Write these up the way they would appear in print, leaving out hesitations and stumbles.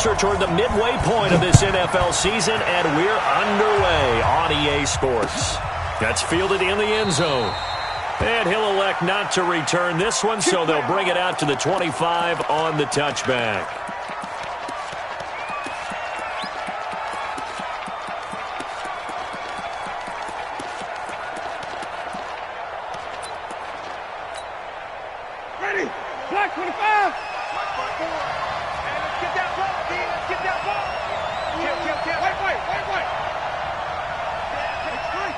closer toward the midway point of this NFL season, and we're underway on EA Sports. That's fielded in the end zone. And he'll elect not to return this one, so they'll bring it out to the 25 on the touchback. Ready? Black 25. And let's get that ball, D. Let's get that ball. Kill. White. It's free.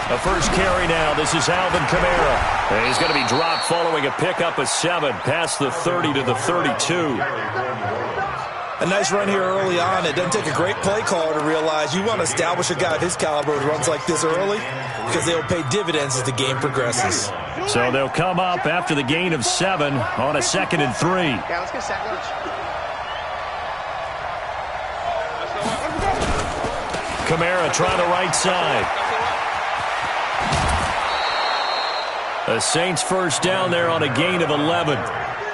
The first carry now. This is Alvin Kamara. And he's going to be dropped following a pickup of 7 past the 30 to the 32. A nice run here early on. It doesn't take a great play caller to realize you want to establish a guy of his caliber who runs like this early because they'll pay dividends as the game progresses. So they'll come up after the gain of 7 on a 2nd and 3. Yeah, let's get sack lunch. Kamara trying the right side. The Saints first down there on a gain of 11.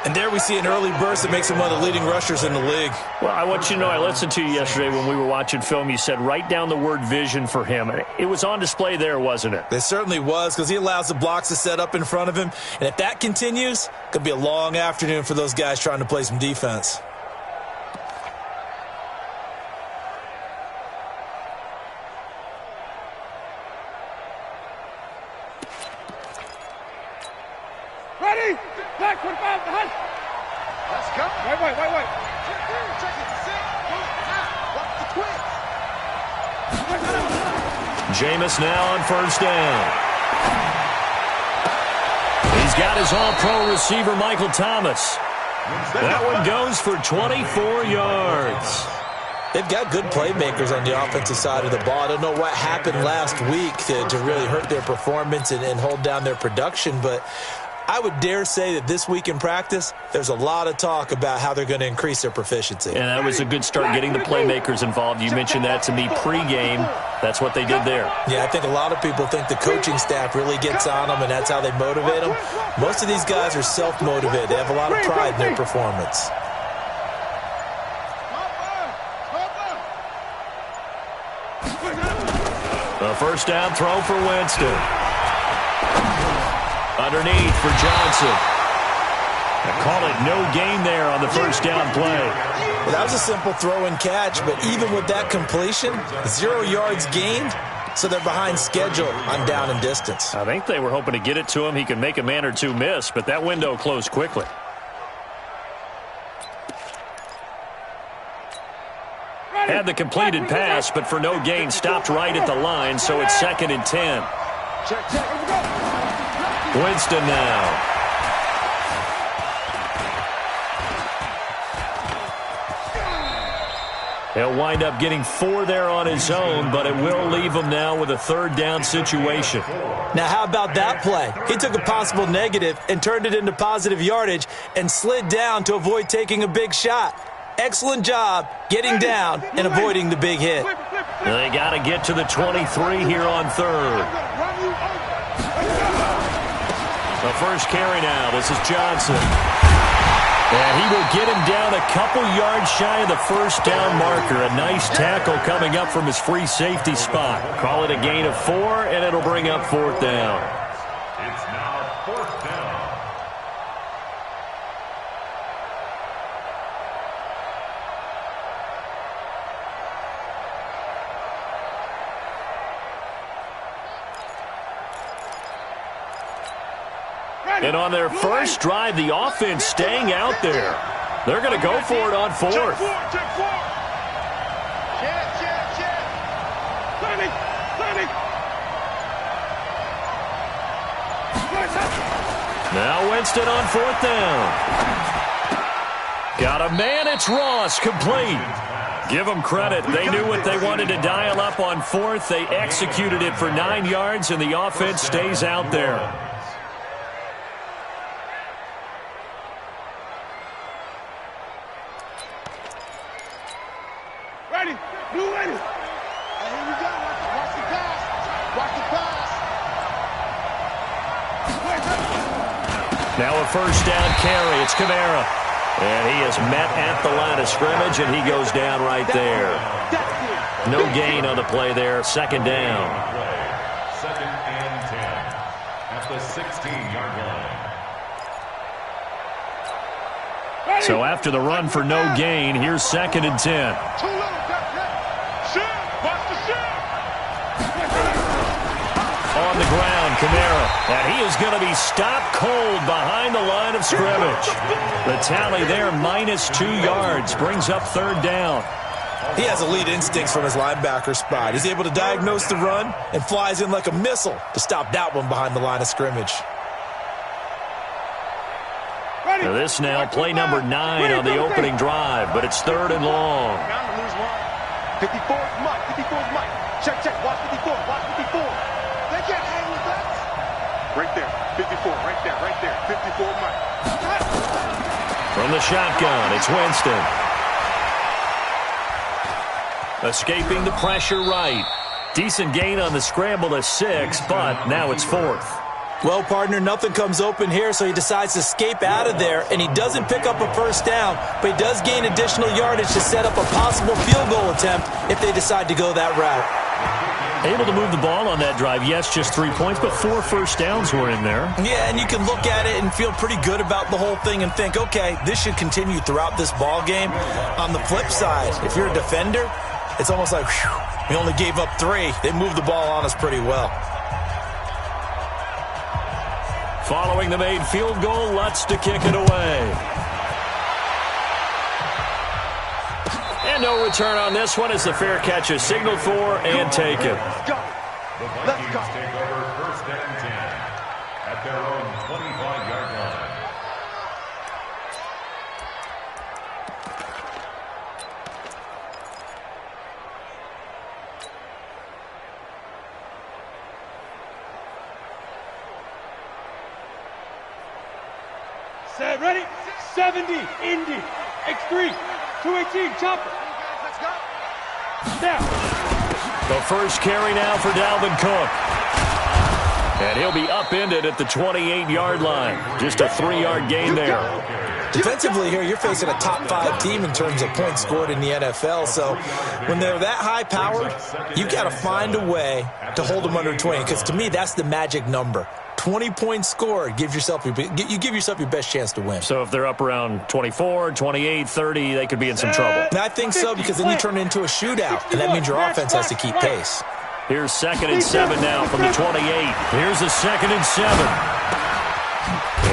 And there we see an early burst that makes him one of the leading rushers in the league. Well, I want you to know, I listened to you yesterday when we were watching film. You said write down the word vision for him. It was on display there, wasn't it? It certainly was, because he allows the blocks to set up in front of him. And if that continues, it could be a long afternoon for those guys trying to play some defense. Ready? Black 25 behind. Let's go. Wait. Check it. Sit. Watch the twist. Jameis now on first down. He's got his all-pro receiver, Michael Thomas. That one goes for 24 yards. They've got good playmakers on the offensive side of the ball. I don't know what happened last week to really hurt their performance and hold down their production, but I would dare say that this week in practice, there's a lot of talk about how they're going to increase their proficiency. And that was a good start, getting the playmakers involved. You mentioned that to me pregame. That's what they did there. Yeah, I think a lot of people think the coaching staff really gets on them, and that's how they motivate them. Most of these guys are self-motivated. They have a lot of pride in their performance. The first down throw for Winston. Underneath for Johnson. I call it no gain there on the first down play. Well, that was a simple throw and catch, but even with that completion, 0 yards gained, so they're behind schedule on down and distance. I think they were hoping to get it to him. He could make a man or two miss, but that window closed quickly. Had the completed pass, but for no gain, stopped right at the line, so it's 2nd and 10. Winston now. He'll wind up getting 4 there on his own, but it will leave him now with a 3rd down situation. Now, how about that play? He took a possible negative and turned it into positive yardage and slid down to avoid taking a big shot. Excellent job getting down and avoiding the big hit. They got to get to the 23 here on 3rd. The first carry now. This is Johnson. And he will get him down a couple yards shy of the first down marker. A nice tackle coming up from his free safety spot. Call it a gain of 4, and it'll bring up 4th down. It's now 4th down. And on their first drive, the offense staying out there. They're going to go for it on 4th. Now Winston on 4th down. Got a man, it's Ross, complete. Give them credit. They knew what they wanted to dial up on 4th. They executed it for 9 yards, and the offense stays out there. Ready. New ready. And here we go. Watch the pass. Watch the pass. Now a first down carry. It's Kamara. And he is met at the line of scrimmage, and he goes down right there. No gain on the play there. Second down. Second and 10 at the 16-yard line. So after the run for no gain, here's second and 10. On the ground, Kamara. And he is going to be stopped cold behind the line of scrimmage. The tally there, -2 yards, brings up third down. He has elite instincts from his linebacker spot. He's able to diagnose the run and flies in like a missile to stop that one behind the line of scrimmage. Now this now play number 9 on the opening drive, but it's third and long. 54 is Mike. 54 is Mike. Check. Watch 54. Watch 54. They can't hang with that. Right there. 54. Right there. 54 Mike. From the shotgun, it's Winston. Escaping the pressure right. Decent gain on the scramble to 6, but now it's fourth. Well, partner, nothing comes open here, so he decides to escape out of there, and he doesn't pick up a first down, but he does gain additional yardage to set up a possible field goal attempt if they decide to go that route. Able to move the ball on that drive. Yes, just 3 points, but 4 first downs were in there. Yeah, and you can look at it and feel pretty good about the whole thing and think, okay, this should continue throughout this ball game. On the flip side, if you're a defender, it's almost like, whew, we only gave up 3. They moved the ball on us pretty well. Following the made field goal, Lutz to kick it away. And no return on this one as the fair catch is signaled for and taken. Let's go. The Vikings take over first and 10 at their own 25-yard line. Set, ready? 70, Indy, X3, 218, chopper. Let's go. Now. The first carry now for Dalvin Cook. And he'll be upended at the 28-yard line. Just a 3-yard gain there. Defensively here, you're facing a top 5 team in terms of points scored in the NFL. So when they're that high-powered, you've got to find a way to hold them under 20. Because to me, that's the magic number. 20 points scored, you give yourself your best chance to win. So if they're up around 24, 28, 30, they could be in some trouble. And I think so, because then you turn it into a shootout, and that means your offense has to keep pace. Here's second and 7 now from the 28. Here's a second and 7.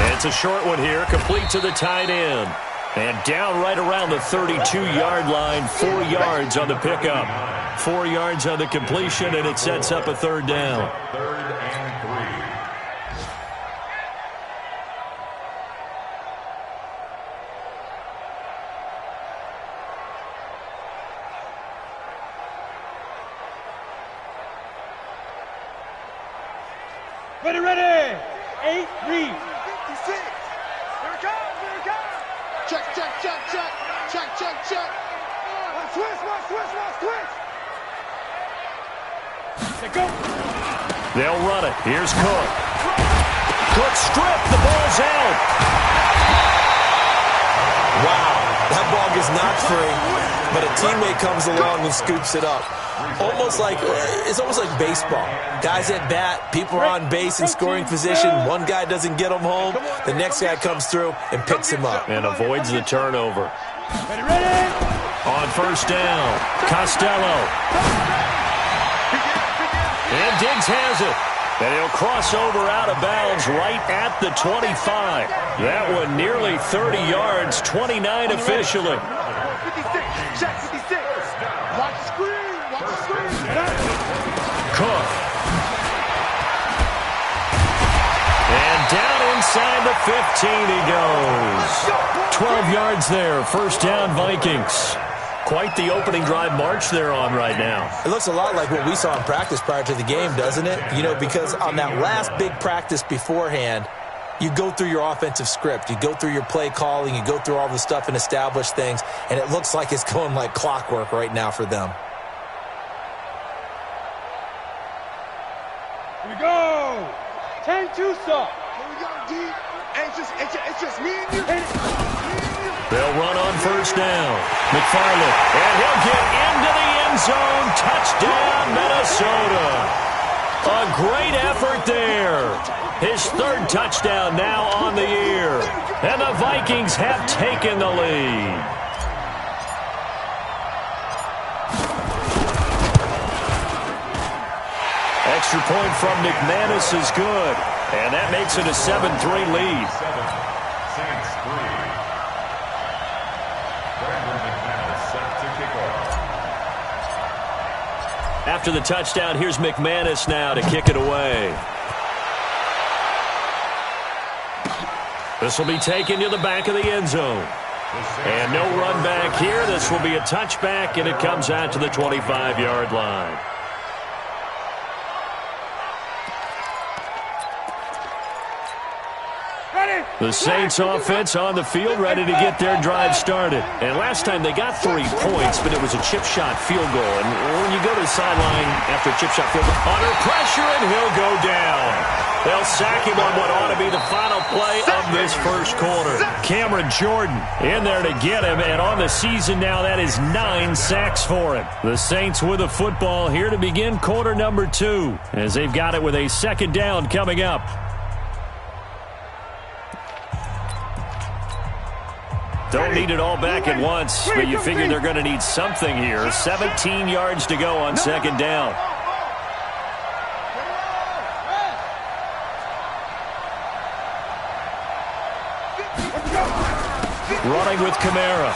And it's a short one here, complete to the tight end. And down right around the 32-yard line, 4 yards on the pickup. 4 yards on the completion, and it sets up a third down. Third and 3. Ready. 8, read. 56. Here it comes. Check. Switch. They go. They'll run it. Here's Cook. Cook stripped. The ball's out. Wow. That ball gets knocked free, but a teammate comes along and scoops it up. It's almost like baseball. Guys at bat, people are on base in scoring position. One guy doesn't get him home. The next guy comes through and picks him up. And avoids the turnover. Ready. On first down, Costello. And Diggs has it. And he'll cross over out of bounds right at the 25. That one nearly 30 yards, 29 officially. 56. Check 56. Watch the screen. Cook. And down inside the 15 he goes. 12 yards there, first down Vikings. Quite the opening drive march they're on right now. It looks a lot like what we saw in practice prior to the game, doesn't it? Because on that last big practice beforehand, you go through your offensive script. You go through your play calling. You go through all the stuff and establish things, and it looks like it's going like clockwork right now for them. Here we go. 10-2 stop. Here we go, D. It's just me and you. They'll run on first down. McFarland, and he'll get into the end zone. Touchdown, Minnesota. A great effort there. His third touchdown now on the year. And the Vikings have taken the lead. Extra point from McManus is good. And that makes it a 7-3 lead. Saints 3. Brandon McManus set to kick off. After the touchdown, here's McManus now to kick it away. This will be taken to the back of the end zone. And no run back here. This will be a touchback, and it comes out to the 25-yard line. The Saints offense on the field, ready to get their drive started. And last time they got 3 points, but it was a chip shot field goal. And when you go to the sideline after a chip shot field goal, under pressure, and he'll go down. They'll sack him on what ought to be the final play of this first quarter. Cameron Jordan in there to get him, and on the season now, that is 9 sacks for him. The Saints with a football here to begin quarter number 2, as they've got it with a second down coming up. Don't need it all back at once, but you figure they're going to need something here. 17 yards to go on second down. Running with Kamara.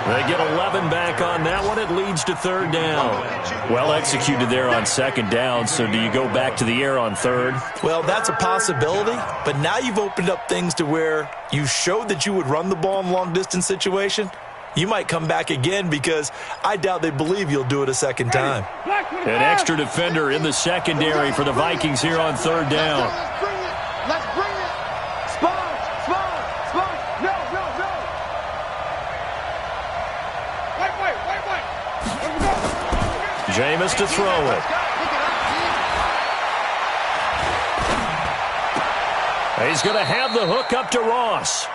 They get 11 back on that one. It leads to third down. Well executed there on second down. So do you go back to the air on third? Well, that's a possibility, but now you've opened up things to where you showed that you would run the ball in long-distance situation. You might come back again because I doubt they believe you'll do it a second time. An extra defender in the secondary for the Vikings here on third down. Let's bring it. Spot. No. Wait. Jameis to throw it. He's going to have the hook up to Ross.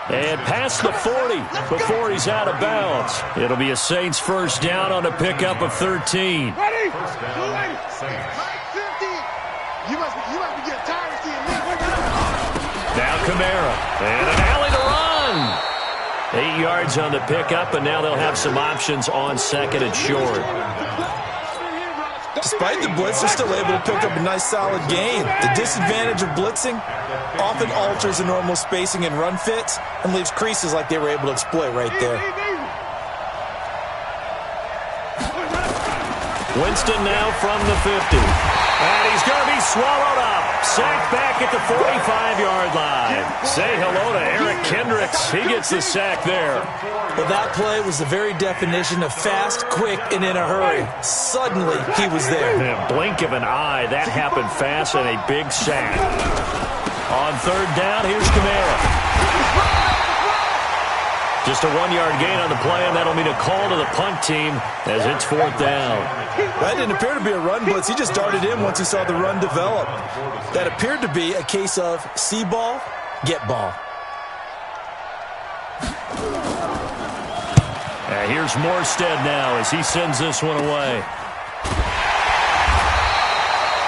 And past the 40 before he's out of bounds. It'll be a Saints first down on a pickup of 13. Ready? First down, Saints. You must be getting tired of seeing me. Now Kamara. And an alley to run. 8 yards on the pickup, and now they'll have some options on second and short. Despite the blitz, they're still able to pick up a nice solid gain. The disadvantage of blitzing often alters the normal spacing and run fits and leaves creases like they were able to exploit right there. Winston now from the 50. And he's going to be swallowed up. Sacked back at the 45-yard line. Say hello to Eric Kendricks. He gets the sack there. Well, that play was the very definition of fast, quick, and in a hurry. Suddenly, he was there. In a blink of an eye, that happened fast and a big sack. On third down, here's Kamara. Just a 1-yard gain on the play, and that'll mean a call to the punt team as it's fourth down. That didn't appear to be a run blitz. He just darted in once he saw the run develop. That appeared to be a case of see ball, get ball. And here's Morstead now as he sends this one away.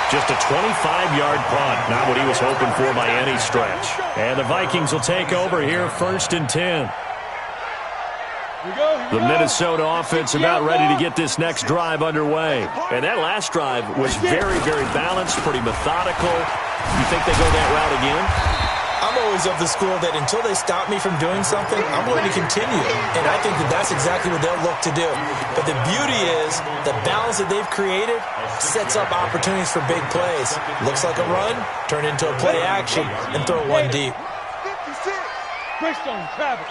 Just a 25-yard punt, not what he was hoping for by any stretch. And the Vikings will take over here, 1st and 10. The Minnesota offense about ready to get this next drive underway. And that last drive was very, very balanced, pretty methodical. You think they go that route again? I'm always of the school that until they stop me from doing something, I'm going to continue. And I think that that's exactly what they'll look to do. But the beauty is the balance that they've created sets up opportunities for big plays. Looks like a run, turn into a play action, and throw one deep. 56. Greystone, Travis.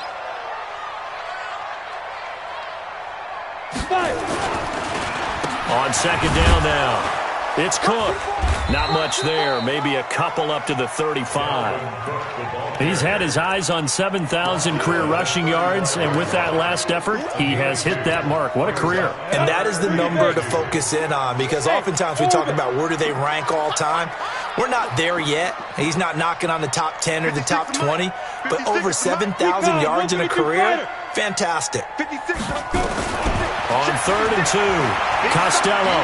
5. On second down now. It's Cook. Not much there. Maybe a couple up to the 35. He's had his eyes on 7,000 career rushing yards, and with that last effort, he has hit that mark. What a career. And that is the number to focus in on, because oftentimes we talk about where do they rank all time. We're not there yet. He's not knocking on the top 10 or the top 20, but over 7,000 yards in a career, fantastic. On 3rd and 2, Costello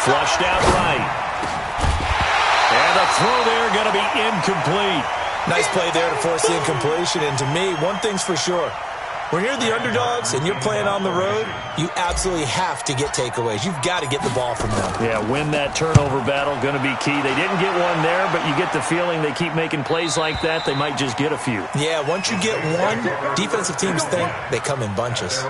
flushed out right. And the throw there going to be incomplete. Nice play there to force the incompletion. And to me, one thing's for sure. When you're the underdogs and you're playing on the road, you absolutely have to get takeaways. You've got to get the ball from them. Yeah, win that turnover battle, going to be key. They didn't get one there, but you get the feeling they keep making plays like that, they might just get a few. Yeah, once you get one, defensive teams think they come in bunches.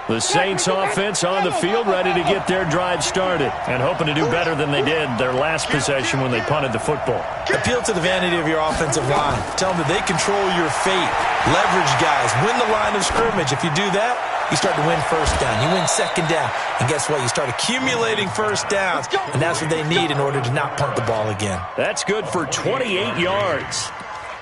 The Saints offense on the field, ready to get their drive started and hoping to do better than they did their last possession when they punted the football. Appeal to the vanity of your offensive line. Tell them that they control your fate. Leverage guys. Win the line of scrimmage. If you do that, you start to win first down. You win second down. And guess what? You start accumulating first downs, and that's what they need in order to not punt the ball again. That's good for 28 yards.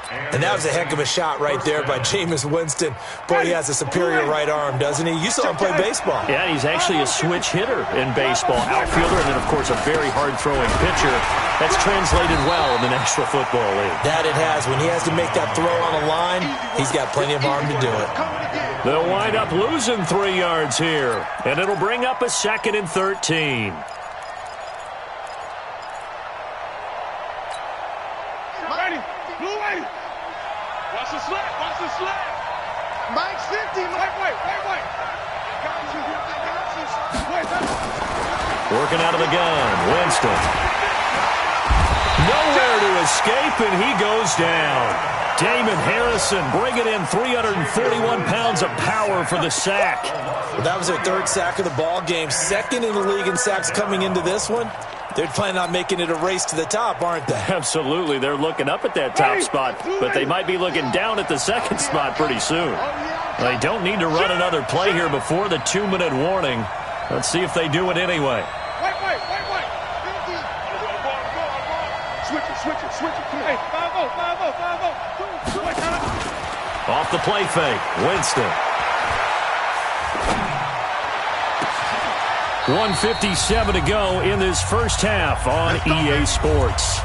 And that was a heck of a shot right there by Jameis Winston. Boy, he has a superior right arm, doesn't he? You saw him play baseball. Yeah, he's actually a switch hitter in baseball. Outfielder, and then, of course, a very hard-throwing pitcher. That's translated well in the National Football League. That it has. When he has to make that throw on a line, he's got plenty of arm to do it. They'll wind up losing 3 yards here, and it'll bring up a 2nd and 13. Watch the slap. Watch the slap. Mike's 50. Wait. Working out of the gun. Winston. Nowhere to escape, and he goes down. Damon Harrison bringing in 341 pounds of power for the sack. Well, that was their 3rd sack of the ball game. 2nd in the league in sacks coming into this one. They're planning on making it a race to the top, aren't they? Absolutely. They're looking up at that top spot, but they might be looking down at the 2nd spot pretty soon. They don't need to run another play here before the 2-minute warning. Let's see if they do it anyway. Wait. Switch it. Come on. Hey, 5-0. Off the play fake. Winston. 1:57 to go in this first half on EA Sports.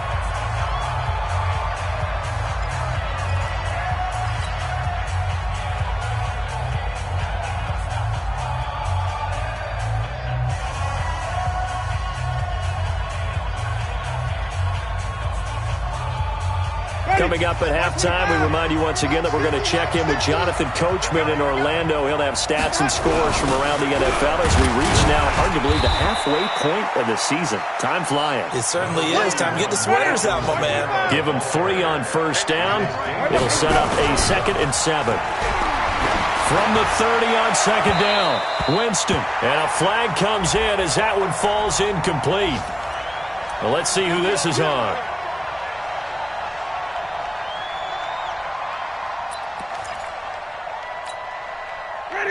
Coming up at halftime, we remind you once again that we're going to check in with Jonathan Coachman in Orlando. He'll have stats and scores from around the NFL as we reach now arguably the halfway point of the season. Time flying. It certainly is. Time to get the sweaters out, my man. Give him 3 on first down. It'll set up a 2nd and 7. From the 30 on 2nd down, Winston. And a flag comes in as that one falls incomplete. Well, let's see who this is on.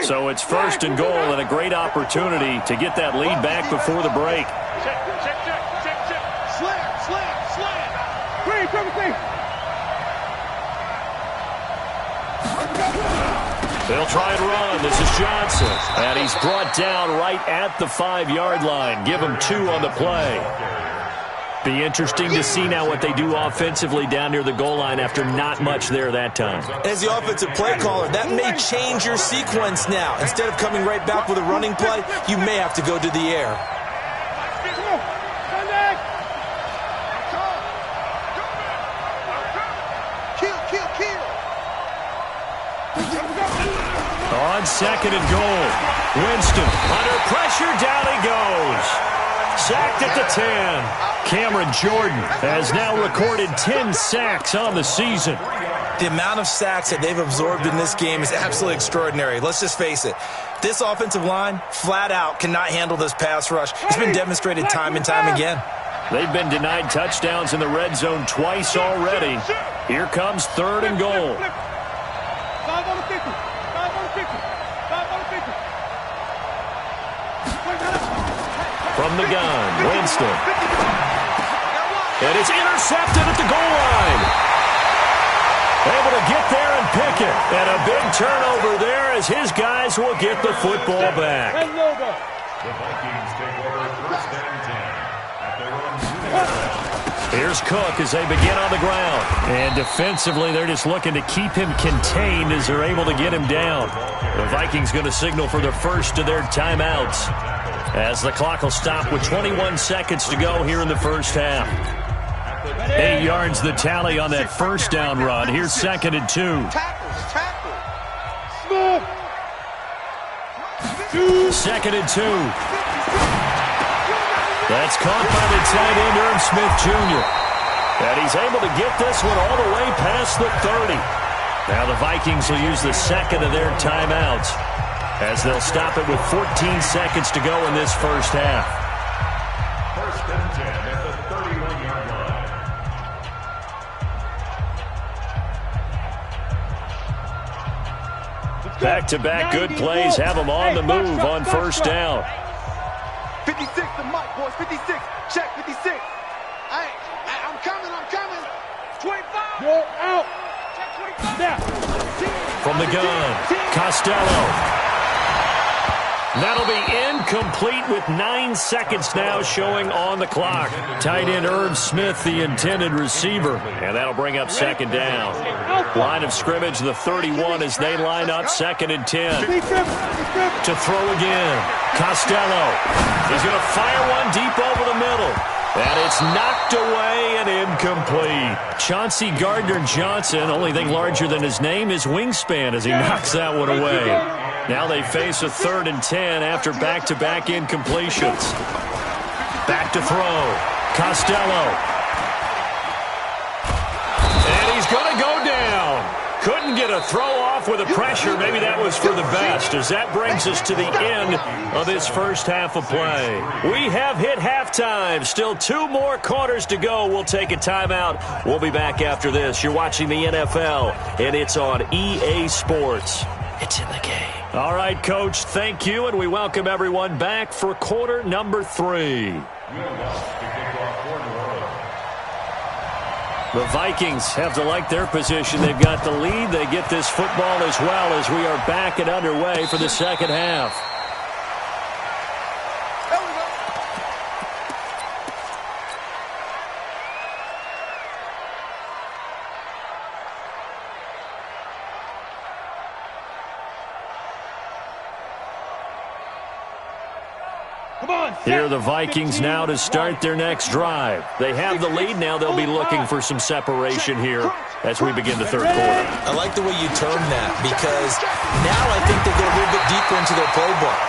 So it's 1st and goal and a great opportunity to get that lead back before the break. Check. Slam. Green, They'll try and run. This is Johnson. And he's brought down right at the 5-yard line. Give him 2 on the play. Be interesting to see now what they do offensively down near the goal line after not much there that time. As the offensive play caller, that may change your sequence now. Instead of coming right back with a running play, you may have to go to the air. Kill. On 2nd and goal, Winston under pressure, down he goes. Sacked at the 10. Cameron Jordan has now recorded 10 sacks on the season. The amount of sacks that they've absorbed in this game is absolutely extraordinary. Let's just face it. This offensive line, flat out, cannot handle this pass rush. It's been demonstrated time and time again. They've been denied touchdowns in the red zone twice already. Here comes 3rd and goal. 5 on the 50. From the gun, Winston. And it's intercepted at the goal line. Able to get there and pick it. And a big turnover there as his guys will get the football back. The Vikings take over first and 10 at their own. Here's Cook as they begin on the ground. And defensively, they're just looking to keep him contained as they're able to get him down. The Vikings going to signal for the first of their timeouts as the clock will stop with 21 seconds to go here in the first half. 8 yards the tally on that first down run. Here's 2nd and 2. Tackle. 2nd and 2. That's caught by the tight end, Irv Smith Jr. And he's able to get this one all the way past the 30. Now the Vikings will use the second of their timeouts as they'll stop it with 14 seconds to go in this first half. First and 10 at the 31-yard line. Back-to-back good plays have them on the move on first down. 56 to Mike, boys. 56. Check 56. I'm coming. 25. You're out. Snap. From the gun, Costello. That'll be incomplete with 9 seconds now showing on the clock. Tight end Irv Smith, the intended receiver. And that'll bring up 2nd down. Line of scrimmage, the 31 as they line up 2nd and 10. To throw again, Costello. He's going to fire one deep over the middle. And it's knocked away and incomplete. Chauncey Gardner-Johnson, only thing larger than his name is wingspan as he knocks that one away. Now they face a 3rd and 10 after back-to-back incompletions. Back to throw. Costello. And he's going to go down. Couldn't get a throw off with the pressure. Maybe that was for the best as that brings us to the end of this first half of play. We have hit halftime. Still 2 more quarters to go. We'll take a timeout. We'll be back after this. You're watching the NFL, and it's on EA Sports. It's in the game. All right, Coach, thank you, and we welcome everyone back for quarter number 3. The Vikings have to like their position. They've got the lead. They get this football as well as we are back and underway for the second half. Here are the Vikings now to start their next drive. They have the lead. Now they'll be looking for some separation here as we begin the third quarter. I like the way you term that because now I think they go a little bit deeper into their playbook.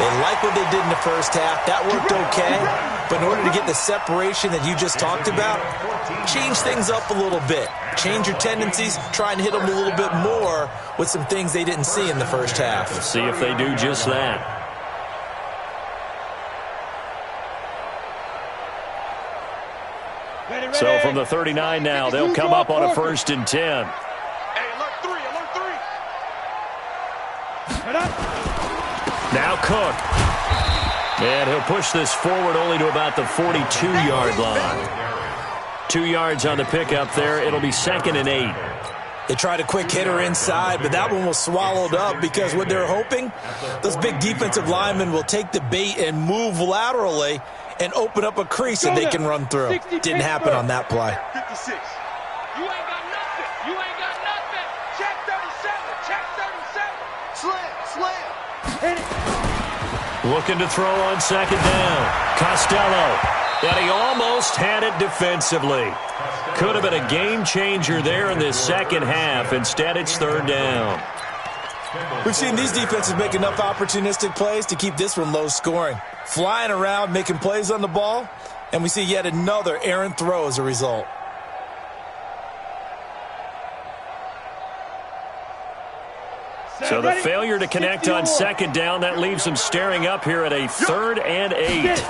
They like what they did in the first half. That worked okay. But in order to get the separation that you just talked about, change things up a little bit. Change your tendencies. Try and hit them a little bit more with some things they didn't see in the first half. Let's see if they do just that. So from the 39 now, they'll come up on a 1st and 10. Hey, alert 3. Now Cook. And he'll push this forward only to about the 42-yard line. 2 yards on the pickup there. It'll be 2nd and 8. They tried a quick hitter inside, but that one was swallowed up because what they're hoping, those big defensive linemen will take the bait and move laterally and open up a crease that they can run through. Didn't happen on that play. 56. You ain't got nothing. Check 37. Slam. Looking to throw on 2nd down. Costello. And he almost had it defensively. Could have been a game changer there in this second half. Instead, it's 3rd down. We've seen these defenses make enough opportunistic plays to keep this one low scoring. Flying around, making plays on the ball, and we see yet another errant throw as a result. So the failure to connect on 2nd down, that leaves them staring up here at a 3rd and 8.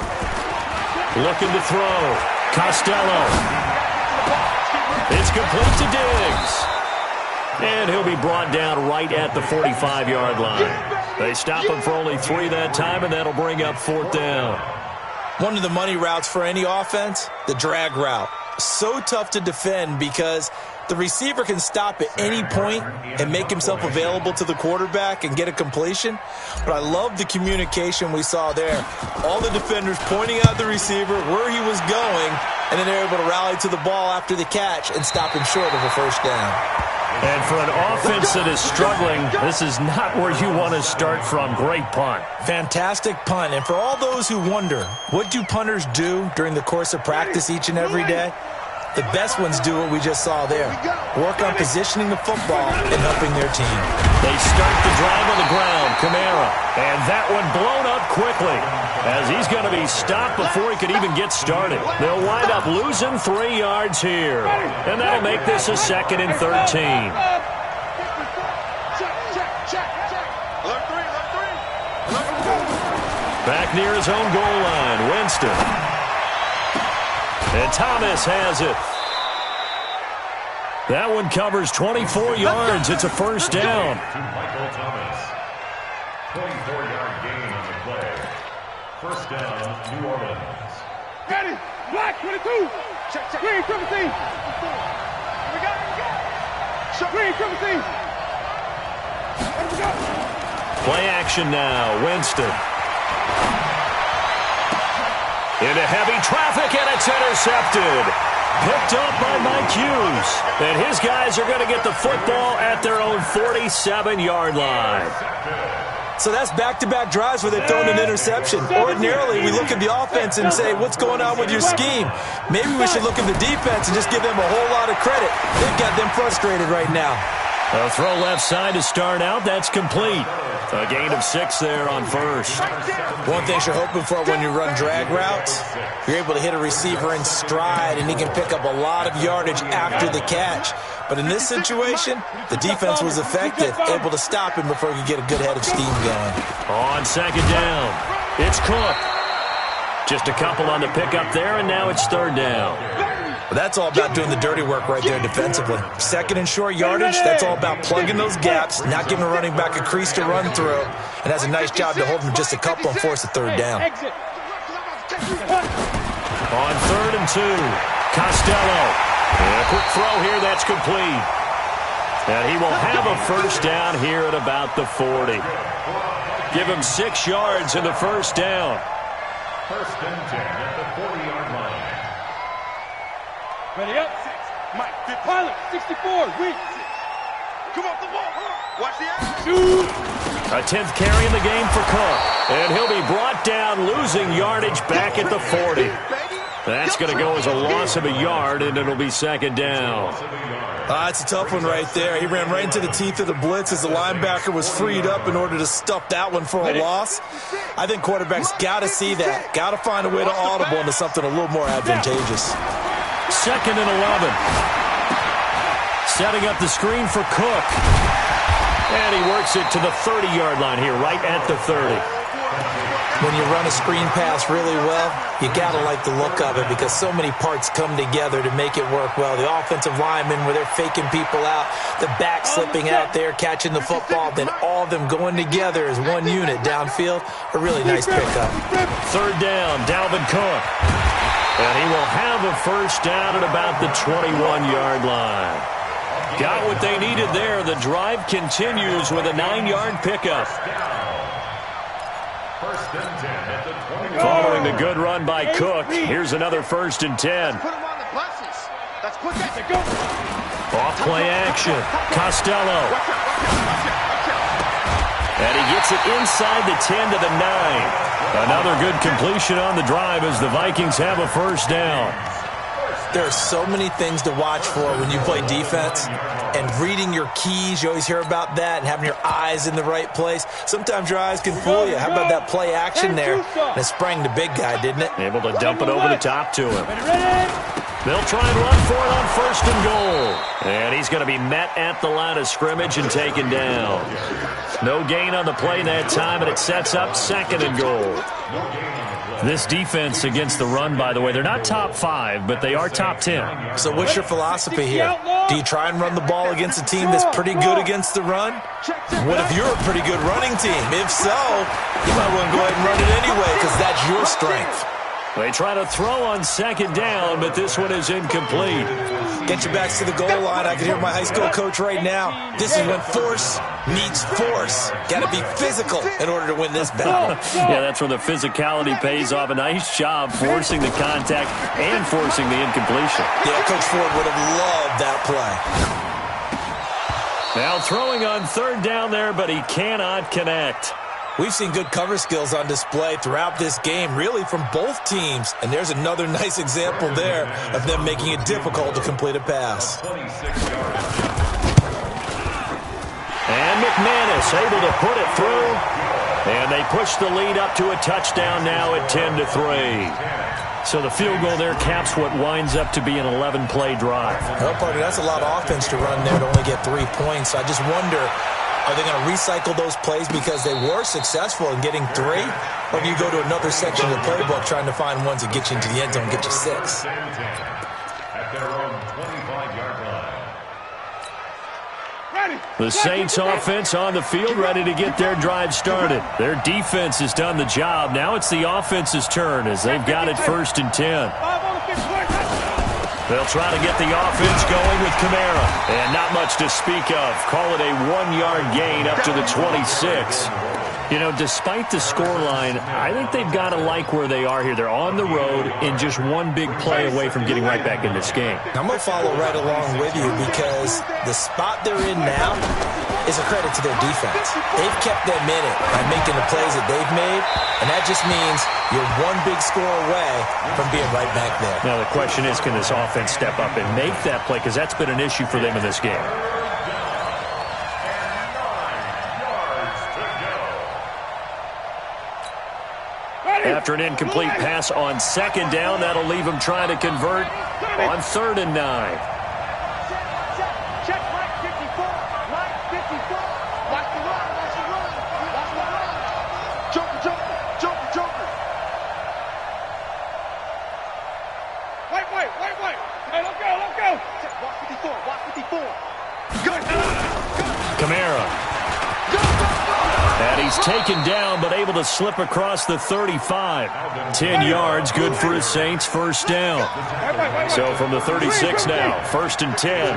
Looking to throw. Costello. It's complete to Diggs. And he'll be brought down right at the 45-yard line. They stop him for only 3 that time, and that'll bring up 4th down. One of the money routes for any offense, the drag route. So tough to defend because the receiver can stop at any point and make himself available to the quarterback and get a completion. But I love the communication we saw there. All the defenders pointing out the receiver, where he was going, and then they're able to rally to the ball after the catch and stop him short of a first down. And for an offense that is struggling, this is not where you want to start from. Great punt. Fantastic punt. And for all those who wonder, what do punters do during the course of practice each and every day? The best ones do what we just saw there. Work on positioning the football and helping their team. They start the drive on the ground. Kamara. And that one blown up quickly as he's going to be stopped before he could even get started. They'll wind up losing 3 yards here. And that'll make this a 2nd and 13. Back near his own goal line, Winston. And Thomas has it. That one covers 24 yards. It's a first down. To Michael Thomas. 24-yard gain on the play. First down, New Orleans. Got it. Black 22. Green 17. Green 17. Play action now. Winston. Into heavy traffic, and it's intercepted. Picked up by Mike Hughes. And his guys are going to get the football at their own 47-yard line. So that's back-to-back drives where they've thrown an interception. Ordinarily, we look at the offense and say, what's going on with your scheme? Maybe we should look at the defense and just give them a whole lot of credit. They've got them frustrated right now. A throw left side to start out. That's complete. A gain of 6 there on first. One thing you're hoping for when you run drag routes, you're able to hit a receiver in stride, and he can pick up a lot of yardage after the catch. But in this situation, the defense was effective, able to stop him before he could get a good head of steam going. On 2nd down, it's Cook. Just a couple on the pickup there, and now it's 3rd down. But that's all about doing the dirty work right there defensively. 2nd and short yardage, that's all about plugging those gaps, not giving a running back a crease to run through, and has a nice job to hold him just a couple and force a 3rd down. On 3rd and 2, Costello. And a quick throw here, that's complete. And he will have a first down here at about the 40. Give him 6 yards in the first down. First and 10 at the 40-yard line. Ready up. Mike, pilot, 64, weak. Come off the ball. Watch the action. Shoot. A 10th carry in the game for Cook. And he'll be brought down, losing yardage back at the 40. That's going to go as a loss of a yard, and it'll be 2nd down. It's a tough one right there. He ran right into the teeth of the blitz as the linebacker was freed up in order to stuff that one for a loss. I think quarterbacks got to see that. Got to find a way to audible into something a little more advantageous. 2nd and 11. Setting up the screen for Cook. And he works it to the 30-yard line here, right at the 30. When you run a screen pass really well, you got to like the look of it because so many parts come together to make it work well. The offensive linemen, where they're faking people out, the back slipping out there, catching the football, then all of them going together as one unit downfield. A really nice pickup. 3rd down, Dalvin Cook. And he will have a first down at about the 21-yard line. Got what they needed there. The drive continues with a 9-yard pickup. Following the good run by Cook, here's another 1st and 10. Put him on the buses. That's quick. Off play action. Costello. And he gets it inside the 10 to the 9. Another good completion on the drive as the Vikings have a first down. There are so many things to watch for when you play defense, and reading your keys, you always hear about that, and having your eyes in the right place. Sometimes your eyes can fool you. How about that play action there? And it sprang the big guy, didn't it? Able to dump it over the top to him. They'll try and run for it on 1st and goal. And he's going to be met at the line of scrimmage and taken down. No gain on the play that time, and it sets up 2nd and goal. This defense against the run, by the way, they're not top 5, but they are top 10. So what's your philosophy here? Do you try and run the ball against a team that's pretty good against the run? What if you're a pretty good running team? If so, you might want to go ahead and run it anyway because that's your strength. They try to throw on second down, but this one is incomplete. Get your backs to the goal line. I can hear my high school coach right now. This is when force meets force. Got to be physical in order to win this battle. Yeah, that's where the physicality pays off. A nice job forcing the contact and forcing the incompletion. Yeah, Coach Ford would have loved that play. Now throwing on third down there, but he cannot connect. We've seen good cover skills on display throughout this game, really from both teams. And there's another nice example there of them making it difficult to complete a pass. And McManus able to put it through. And they push the lead up to a touchdown now at 10-3. So the field goal there caps what winds up to be an 11-play drive. Well, partner, that's a lot of offense to run there to only get 3 points. So I just wonder, are they going to recycle those plays because they were successful in getting 3? Or do you go to another section of the playbook trying to find ones that get you into the end zone and get you 6? At their own 25-yard line. The Saints offense on the field, ready to get their drive started. Their defense has done the job. Now it's the offense's turn as they've got it 1st and 10. They'll try to get the offense going with Kamara. And not much to speak of. Call it a 1-yard gain up to the 26. You know, despite the scoreline, I think they've got to like where they are here. They're on the road and just one big play away from getting right back in this game. I'm going to follow right along with you because the spot they're in now is a credit to their defense. They've kept them in it by making the plays that they've made, and that just means you're one big score away from being right back there. Now the question is, can this offense step up and make that play? Because that's been an issue for them in this game. After an incomplete pass on 2nd down, that'll leave them trying to convert on 3rd and 9. Check right 54. Right 54. Watch the run. Watch the run. Watch the run. Joker, Joker. Joker, Joker. Wait. Hey, let's go. Watch 54. Watch 54. Good. Kamara. And he's taken down, but able to slip across the 35. 10 yards, good for his Saints, 1st down. So from the 36 now, 1st and 10.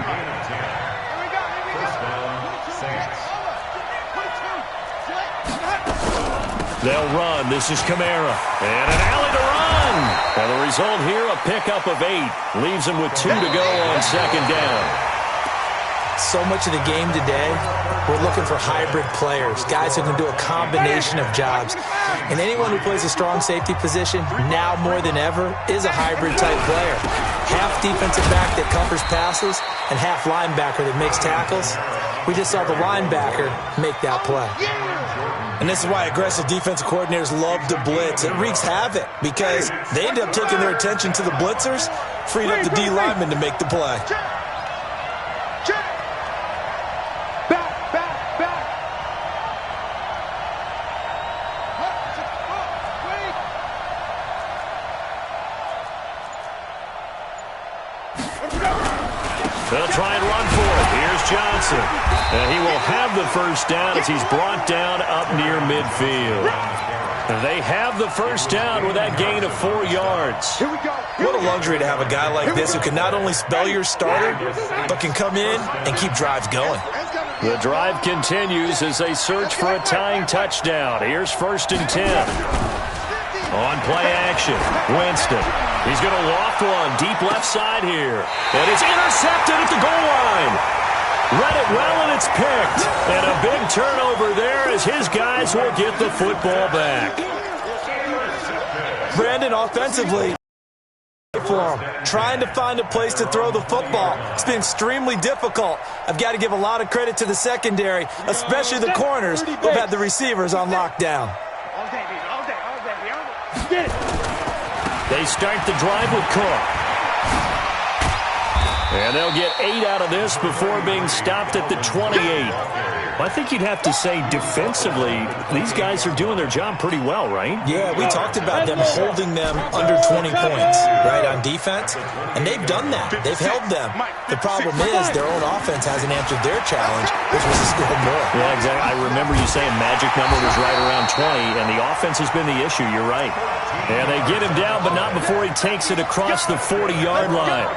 They'll run. This is Kamara. And an alley to run. And the result here, a pickup of 8. Leaves him with 2 to go on 2nd down. So much of the game today, we're looking for hybrid players, guys who can do a combination of jobs. And anyone who plays a strong safety position, now more than ever, is a hybrid-type player. Half defensive back that covers passes and half linebacker that makes tackles. We just saw the linebacker make that play. And this is why aggressive defensive coordinators love to blitz. It wreaks havoc because they end up taking their attention to the blitzers, freed up the D lineman to make the play. They'll try and run for it. Here's Johnson. And he will have the 1st down as he's brought down up near midfield. And they have the 1st down with that gain of 4 yards. Here we go. What a luxury to have a guy like this who can not only spell your starter, but can come in and keep drives going. The drive continues as they search for a tying touchdown. Here's 1st and 10. On play action, Winston. He's going to loft one deep left side here. And it's intercepted at the goal line. Read it well, and it's picked. And a big turnover there as his guys will get the football back. Brandon, offensively, for him, trying to find a place to throw the football. It's been extremely difficult. I've got to give a lot of credit to the secondary, especially the corners who've had the receivers on lockdown. All day, baby. All day. Get it. They start the drive with Cook. And they'll get 8 out of this before being stopped at the 28. I think you'd have to say defensively, these guys are doing their job pretty well, right? Yeah, we talked about them holding them under 20 points, right, on defense. And they've done that. They've held them. The problem is their own offense hasn't answered their challenge, which was to score more. Yeah, exactly. I remember you saying magic number was right around 20, and the offense has been the issue. You're right. And they get him down, but not before he takes it across the 40-yard line.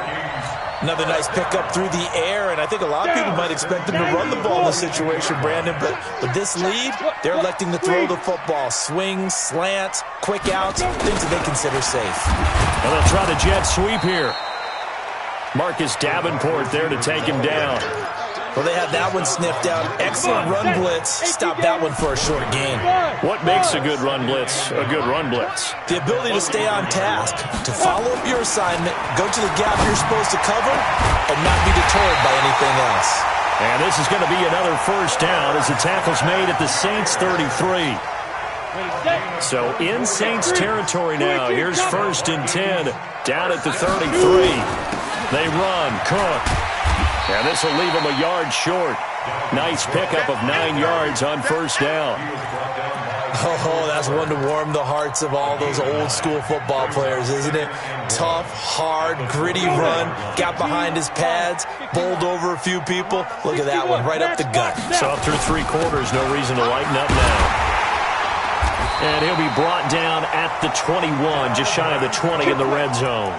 Another nice pickup through the air, and I think a lot of people might expect them to run the ball in this situation, Brandon, but with this lead, they're electing to throw the football. Swings, slants, quick outs, things that they consider safe. And they'll try the jet sweep here. Marcus Davenport there to take him down. Well, they had that one sniffed out. Excellent run blitz. Stop that one for a short gain. What makes a good run blitz a good run blitz? The ability to stay on task, to follow up your assignment, go to the gap you're supposed to cover, and not be deterred by anything else. And this is going to be another first down as the tackle's made at the Saints 33. So in Saints territory now. Here's 1st and 10 down at the 33. They run. Cook. And this will leave him a yard short. Nice pickup of 9 yards on first down. Oh, that's one to warm the hearts of all those old school football players, isn't it? Tough, hard, gritty run. Got behind his pads, bowled over a few people. Look at that one, right up the gut. So up through 3 quarters, no reason to lighten up now. And he'll be brought down at the 21, just shy of the 20 in the red zone.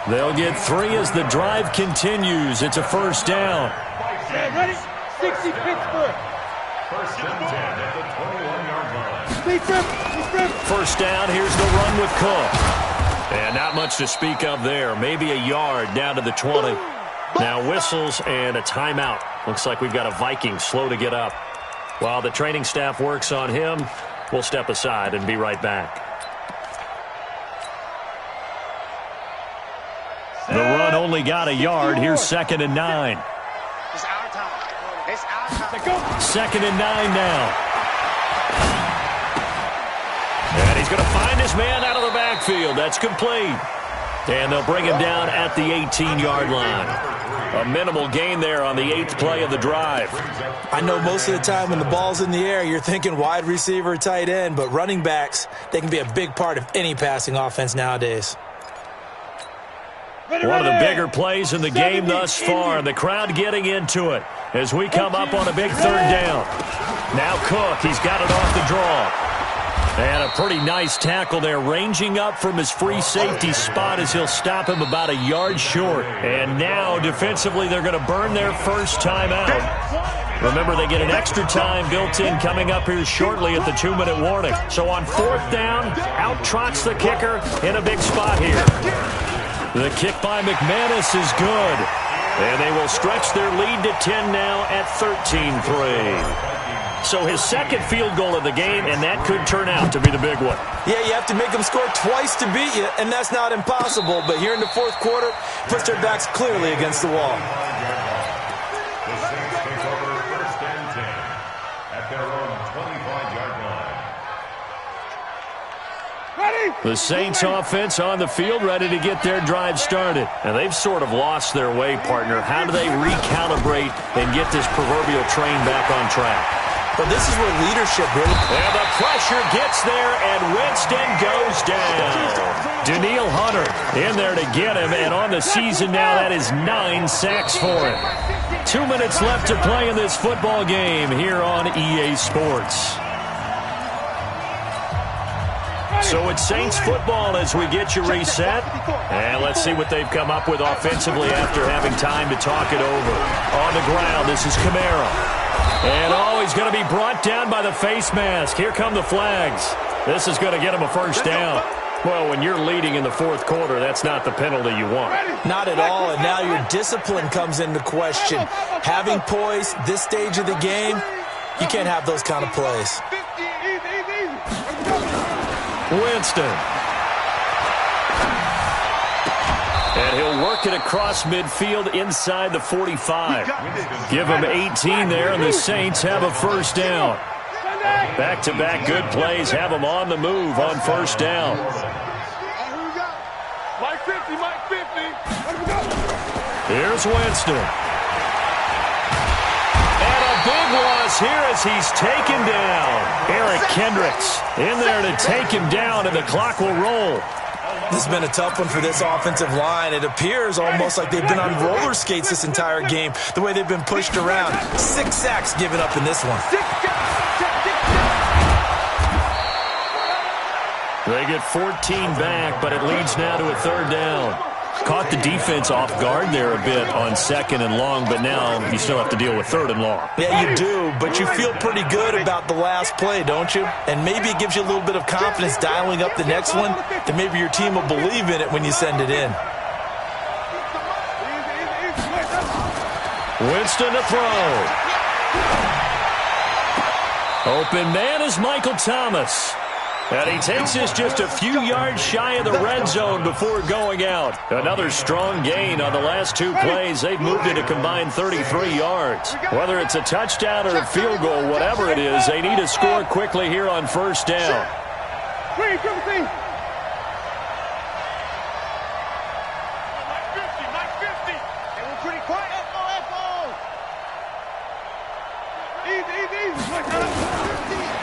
They'll get 3 as the drive continues. It's a first down. Ready? 60 Pittsburgh. First and 10 at the 21-yard line. First down, here's the run with Cook. And not much to speak of there. Maybe a yard down to the 20. Now whistles and a timeout. Looks like we've got a Viking slow to get up. While the training staff works on him, we'll step aside and be right back. The run only got a yard. Here's 2nd and 9. It's our time. It's our time. 2nd and 9 now. And he's going to find his man out of the backfield. That's complete. And they'll bring him down at the 18-yard line. A minimal gain there on the 8th play of the drive. I know most of the time when the ball's in the air, you're thinking wide receiver, tight end, but running backs, they can be a big part of any passing offense nowadays. One of the bigger plays in the game thus far. The crowd getting into it as we come up on a big 3rd down. Now Cook, he's got it off the draw. And a pretty nice tackle there, ranging up from his free safety spot as he'll stop him about a yard short. And now defensively they're going to burn their first time out. Remember, they get an extra time built in coming up here shortly at the 2-minute warning. So on 4th down, out trots the kicker in a big spot here. The kick by McManus is good. And they will stretch their lead to 10 now at 13-3. So his 2nd field goal of the game, and that could turn out to be the big one. Yeah, you have to make them score twice to beat you, and that's not impossible. But here in the 4th quarter, puts their backs clearly against the wall. The Saints take over 1st and 10 at their own 25-yard line. The Saints offense on the field, ready to get their drive started. And they've sort of lost their way, partner. How do they recalibrate and get this proverbial train back on track? But this is where leadership really... And the pressure gets there, and Winston goes down. Danielle Hunter in there to get him, and on the season now, that is 9 sacks for him. 2 minutes left to play in this football game here on EA Sports. So it's Saints football as we get you reset. And let's see what they've come up with offensively after having time to talk it over. On the ground, this is Kamara. And he's going to be brought down by the face mask. Here come the flags. This is going to get him a first down. Well, when you're leading in the 4th quarter, that's not the penalty you want. Not at all, and now your discipline comes into question. Having poise this stage of the game, you can't have those kind of plays. Winston. And he'll work it across midfield inside the 45. Give him 18 there, and the Saints have a first down. Back-to-back good plays have them on the move on first down. Here's Winston. And a big loss here as he's taken down. Eric Kendricks in there to take him down, and the clock will roll. This has been a tough one for this offensive line. It appears almost like they've been on roller skates this entire game, the way they've been pushed around. 6 sacks given up in this one. They get 14 back, but it leads now to a 3rd down. Caught the defense off guard there a bit on 2nd and long, but now you still have to deal with 3rd and long. Yeah, you do, but you feel pretty good about the last play, don't you? And maybe it gives you a little bit of confidence dialing up the next one, that maybe your team will believe in it when you send it in. Winston to throw. Open man is Michael Thomas. And he takes this just a few yards shy of the red zone before going out. Another strong gain on the last 2 plays. They've moved it a combined 33 yards. Whether it's a touchdown or a field goal, whatever it is, they need to score quickly here on 1st down.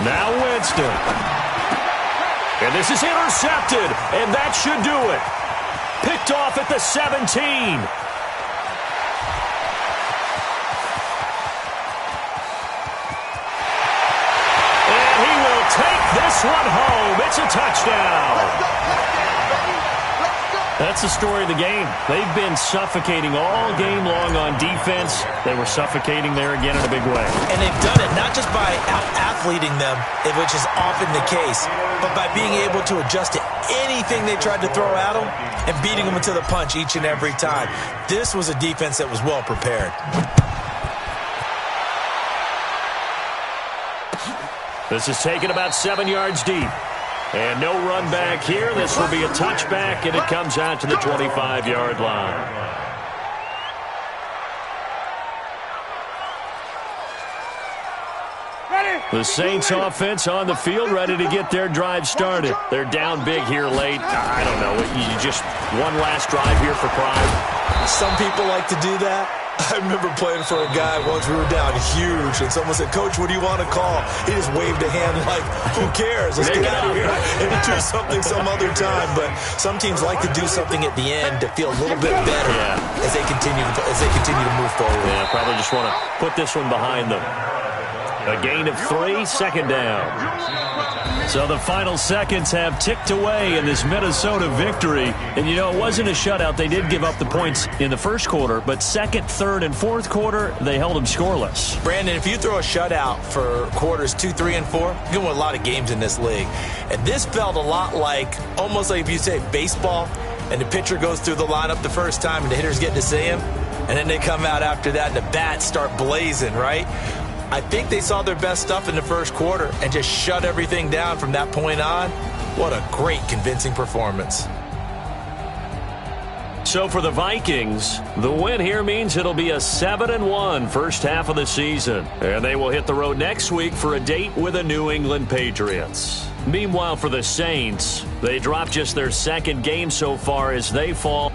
Now Winston. And this is intercepted, and that should do it. Picked off at the 17. And he will take this one home. It's a touchdown. That's the story of the game. They've been suffocating all game long on defense. They were suffocating there again in a big way. And they've done it not just by out-athleting them, which is often the case, but by being able to adjust to anything they tried to throw at them and beating them into the punch each and every time. This was a defense that was well prepared. This is taken about 7 yards deep. And no run back here. This will be a touchback, and it comes out to the 25-yard line. The Saints offense on the field, ready to get their drive started. They're down big here late. I don't know. You just one last drive here for pride. Some people like to do that. I remember playing for a guy once. We were down huge, and someone said, "Coach, what do you want to call?" He just waved a hand like, "Who cares? Let's get out of here and do something some other time." But some teams like to do something at the end to feel a little bit better as they continue to move forward. Yeah, probably just want to put this one behind them. A gain of 3, 2nd down. So the final seconds have ticked away in this Minnesota victory. And, you know, it wasn't a shutout. They did give up the points in the first quarter, but 2nd, 3rd, and 4th quarter, they held them scoreless. Brandon, if you throw a shutout for quarters 2, 3, and 4, you can win a lot of games in this league. And this felt a lot like, almost like if you say baseball, and the pitcher goes through the lineup the first time, and the hitters get to see him, and then they come out after that, and the bats start blazing, right? I think they saw their best stuff in the first quarter and just shut everything down from that point on. What a great, convincing performance. So for the Vikings, the win here means it'll be a 7-1 first half of the season. And they will hit the road next week for a date with the New England Patriots. Meanwhile, for the Saints, they dropped just their 2nd game so far as they fall